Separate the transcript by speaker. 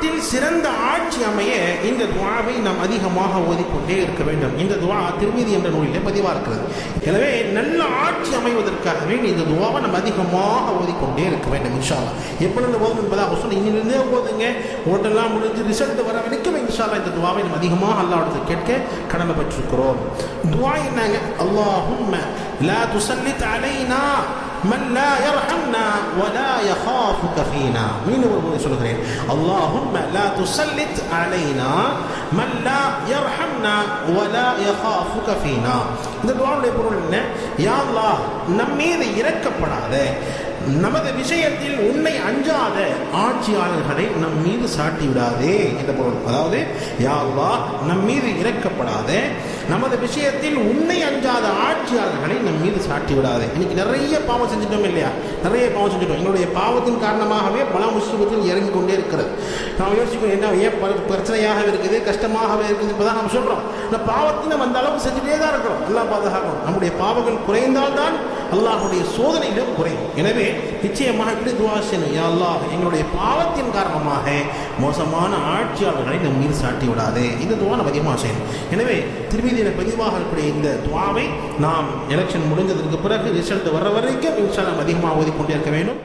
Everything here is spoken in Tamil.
Speaker 1: நாட்டில் சிறந்த ஆட்சி அமைய இந்த துஆவை நாம் அதிகமாக ஓதிக்கொண்டே இருக்க வேண்டும். இந்த துஆ திர்மிதி என்ற நூலிலே பதிவாக இருக்கிறது. எனவே நல்ல ஆட்சி அமைவதற்காகவே இந்த துஆவை நம்ம அதிகமாக ஓதிக்கொண்டே இருக்க வேண்டும். இன்ஷா அல்லாஹ் எப்பொழுது ஓதும் என்பதாக சொல்லி இன்னிலிருந்தே ஓதுங்க. ஓட்டெல்லாம் முடிஞ்சு ரிசல்ட் வர வரைக்கும் இன்ஷா அல்லாஹ் இந்த துஆவை நம்ம அதிகமாக அல்லாஹ்விடத்தில் கேட்க கடமைப்பட்டிருக்கிறோம். துஆ என்னங்க? அல்லாஹும்ம லா துஸல்லித் அலைனா من لا يرحمنا ولا يخافك فينا. மீண்டும் ஒரு முறை சொல்கிறேன். اللهم لا تسلط علينا من لا يرحمنا ولا يخافك فينا. இந்த துஆவுடைய பொருள் என்ன? யா அல்லாஹ் நம் மீது இரக்கப்படாத, நமது விஷயத்தில் உன்னை அஞ்சாத ஆட்சியாளர்களை நம் மீது சாட்டி விடாதே என்ற பொருள். அதாவது யா அல்லாஹ் நம் மீது இரக்கப்படாத, நமது விஷயத்தில் உன்னை அஞ்சாத ஆட்சியாளர்களை நம் மீது சாட்டி விடாதே. இன்னைக்கு நிறைய பாவம் செஞ்சுட்டோம் இல்லையா? நிறைய பாவம் செஞ்சுட்டோம். என்னுடைய பாவத்தின் காரணமாகவே பல முஸ்லிம்கள் இறங்கி கொண்டே இருக்கிறது. நாம் யோசிக்கணும், என்ன ஏன் பிரச்சனையாக இருக்குது, கஷ்டமாகவே இருக்குது இப்பதான் நம்ம சொல்றோம். இந்த பாவத்தை நம்ம அந்த அளவுக்கு செஞ்சுட்டே தான் இருக்கிறோம். அல்லாஹ் பாதுகாக்கணும். நம்முடைய பாவங்கள் குறைந்தால்தான் அல்லாஹ்வுடைய சோதனைகளும் குறையும். எனவே நிச்சயமாக இப்படி துஆ செய்யணும். யா அல்லாஹ் எங்களுடைய பாவத்தின் காரணமாக மோசமான ஆட்சியாளர்களை நம் மீது சாட்டி விடாதே. இந்த துஆ நம்ம அதிகமாக செய்யணும். எனவே திருமதியில பதிவாக இருக்கக்கூடிய இந்த துஆவை நாம் எலெக்ஷன் முடிஞ்சதற்கு பிறகு ரிசல்ட் வர வரைக்கும் இன்ஷா அல்லாஹ் அதிகமாக ஓதிக்கொண்டே இருக்க வேண்டும்.